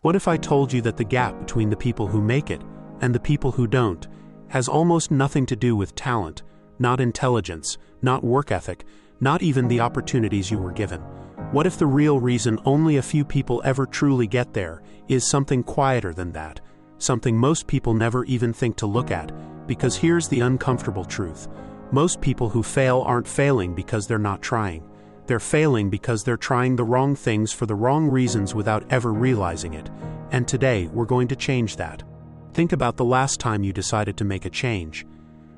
What if I told you that the gap between the people who make it and the people who don't has almost nothing to do with talent, not intelligence, not work ethic, not even the opportunities you were given? What if the real reason only a few people ever truly get there is something quieter than that, something most people never even think to look at? Because here's the uncomfortable truth. Most people who fail aren't failing because they're not trying. They're failing because they're trying the wrong things for the wrong reasons without ever realizing it. And today, we're going to change that. Think about the last time you decided to make a change.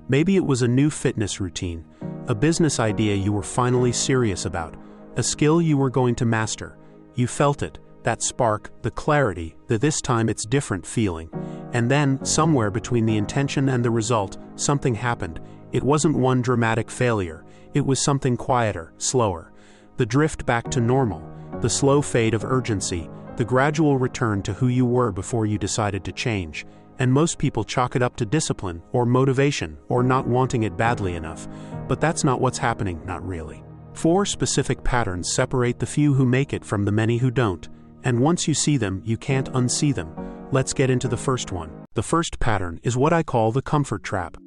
Maybe it was a new fitness routine, a business idea you were finally serious about, a skill you were going to master. You felt it, that spark, the clarity, the this time it's different feeling. And then, somewhere between the intention and the result, something happened. It wasn't one dramatic failure. It was something quieter, slower. The drift back to normal, the slow fade of urgency, the gradual return to who you were before you decided to change. And most people chalk it up to discipline, or motivation, or not wanting it badly enough. But that's not what's happening, not really. 4 specific patterns separate the few who make it from the many who don't. And once you see them, you can't unsee them. Let's get into the first one. The first pattern is what I call the comfort trap.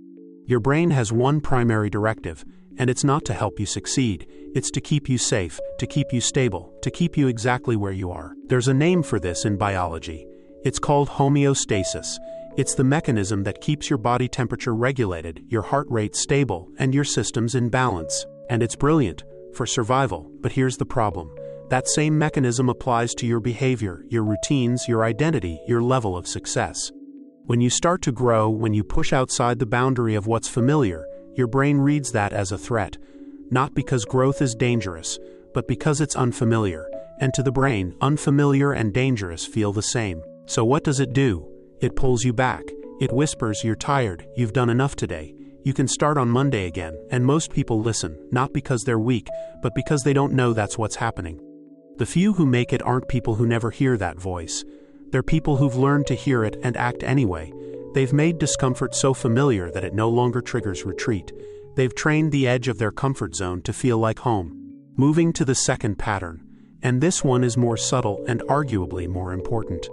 Your brain has one primary directive, and it's not to help you succeed. It's to keep you safe, to keep you stable, to keep you exactly where you are. There's a name for this in biology. It's called homeostasis. It's the mechanism that keeps your body temperature regulated, your heart rate stable, and your systems in balance. And it's brilliant for survival, but here's the problem. That same mechanism applies to your behavior, your routines, your identity, your level of success. When you start to grow, when you push outside the boundary of what's familiar, your brain reads that as a threat. Not because growth is dangerous, but because it's unfamiliar. And to the brain, unfamiliar and dangerous feel the same. So what does it do? It pulls you back. It whispers, you're tired, you've done enough today. You can start on Monday again. And most people listen, not because they're weak, but because they don't know that's what's happening. The few who make it aren't people who never hear that voice. They're people who've learned to hear it and act anyway. They've made discomfort so familiar that it no longer triggers retreat. They've trained the edge of their comfort zone to feel like home. Moving to the second pattern. And this one is more subtle and arguably more important.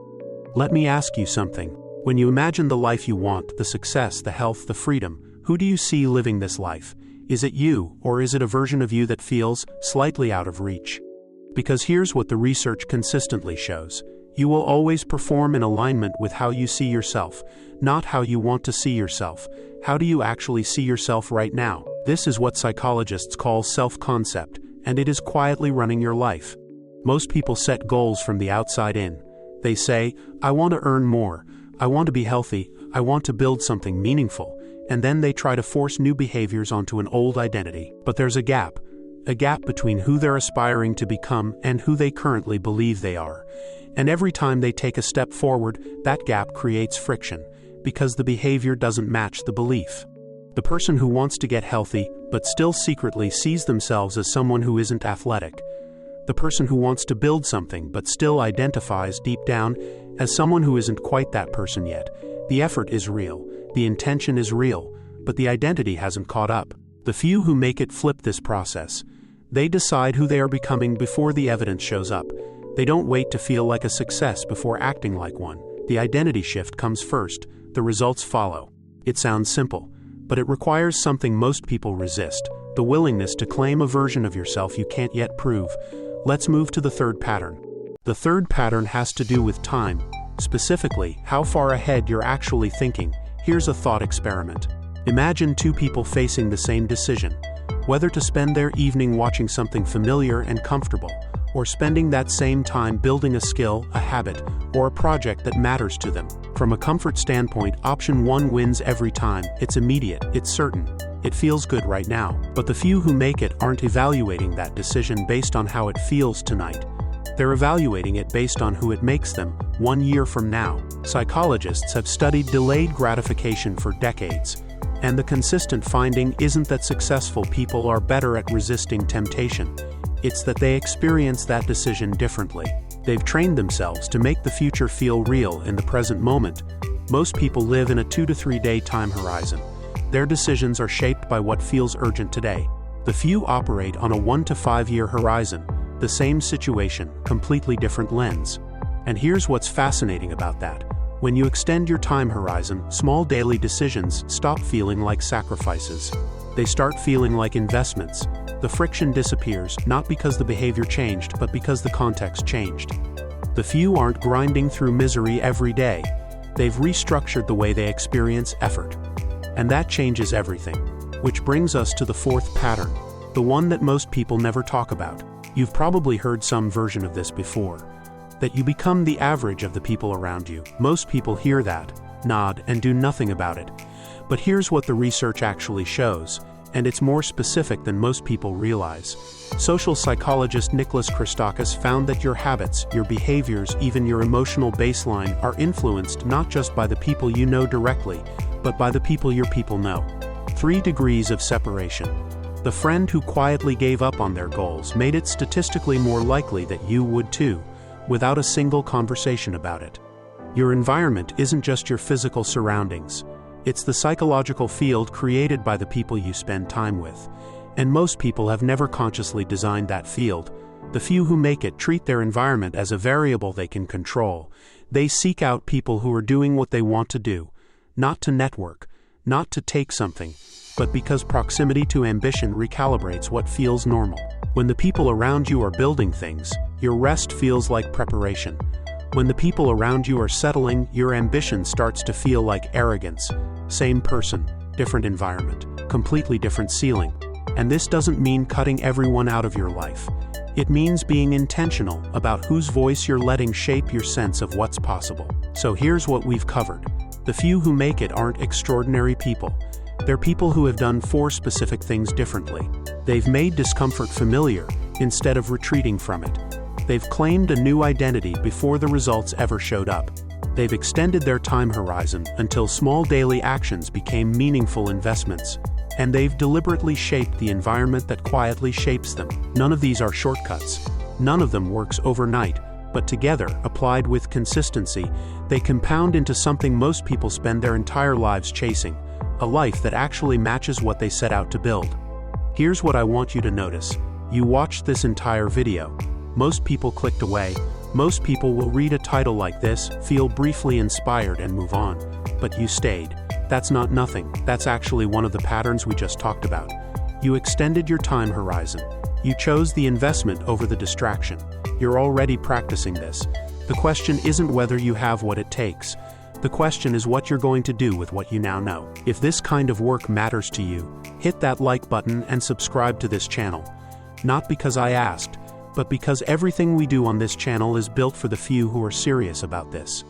Let me ask you something. When you imagine the life you want, the success, the health, the freedom, who do you see living this life? Is it you, or is it a version of you that feels slightly out of reach? Because here's what the research consistently shows. You will always perform in alignment with how you see yourself, not how you want to see yourself. How do you actually see yourself right now? This is what psychologists call self-concept, and it is quietly running your life. Most people set goals from the outside in. They say, I want to earn more, I want to be healthy, I want to build something meaningful, and then they try to force new behaviors onto an old identity. But there's a gap between who they're aspiring to become and who they currently believe they are. And every time they take a step forward, that gap creates friction, because the behavior doesn't match the belief. The person who wants to get healthy, but still secretly sees themselves as someone who isn't athletic. The person who wants to build something, but still identifies deep down as someone who isn't quite that person yet. The effort is real, the intention is real, but the identity hasn't caught up. The few who make it flip this process. They decide who they are becoming before the evidence shows up. They don't wait to feel like a success before acting like one. The identity shift comes first, the results follow. It sounds simple, but it requires something most people resist, the willingness to claim a version of yourself you can't yet prove. Let's move to the third pattern. The third pattern has to do with time, specifically, how far ahead you're actually thinking. Here's a thought experiment. Imagine 2 people facing the same decision, whether to spend their evening watching something familiar and comfortable, or spending that same time building a skill, a habit, or a project that matters to them. From a comfort standpoint, option 1 wins every time. It's immediate, it's certain, it feels good right now. But the few who make it aren't evaluating that decision based on how it feels tonight. They're evaluating it based on who it makes them 1 year from now. Psychologists have studied delayed gratification for decades, and the consistent finding isn't that successful people are better at resisting temptation. It's that they experience that decision differently. They've trained themselves to make the future feel real in the present moment. Most people live in a 2 to 3 day time horizon. Their decisions are shaped by what feels urgent today. The few operate on a 1 to 5 year horizon. The same situation, completely different lens. And here's what's fascinating about that. When you extend your time horizon, small daily decisions stop feeling like sacrifices. They start feeling like investments. The friction disappears, not because the behavior changed, but because the context changed. The few aren't grinding through misery every day. They've restructured the way they experience effort. And that changes everything. Which brings us to the fourth pattern, the one that most people never talk about. You've probably heard some version of this before. That you become the average of the people around you. Most people hear that, nod, and do nothing about it. But here's what the research actually shows, and it's more specific than most people realize. Social psychologist Nicholas Christakis found that your habits, your behaviors, even your emotional baseline are influenced not just by the people you know directly, but by the people your people know. 3 degrees of separation. The friend who quietly gave up on their goals made it statistically more likely that you would too, without a single conversation about it. Your environment isn't just your physical surroundings. It's the psychological field created by the people you spend time with. And most people have never consciously designed that field. The few who make it treat their environment as a variable they can control. They seek out people who are doing what they want to do, not to network, not to take something, but because proximity to ambition recalibrates what feels normal. When the people around you are building things, your rest feels like preparation. When the people around you are settling, your ambition starts to feel like arrogance. Same person, different environment, completely different ceiling. And this doesn't mean cutting everyone out of your life. It means being intentional about whose voice you're letting shape your sense of what's possible. So here's what we've covered. The few who make it aren't extraordinary people. They're people who have done 4 specific things differently. They've made discomfort familiar instead of retreating from it. They've claimed a new identity before the results ever showed up. They've extended their time horizon until small daily actions became meaningful investments. And they've deliberately shaped the environment that quietly shapes them. None of these are shortcuts. None of them works overnight, but together, applied with consistency, they compound into something most people spend their entire lives chasing, a life that actually matches what they set out to build. Here's what I want you to notice. You watched this entire video. Most people clicked away. Most people will read a title like this, feel briefly inspired and move on. But you stayed. That's not nothing. That's actually one of the patterns we just talked about. You extended your time horizon. You chose the investment over the distraction. You're already practicing this. The question isn't whether you have what it takes. The question is what you're going to do with what you now know. If this kind of work matters to you, hit that like button and subscribe to this channel. Not because I asked, but because everything we do on this channel is built for the few who are serious about this.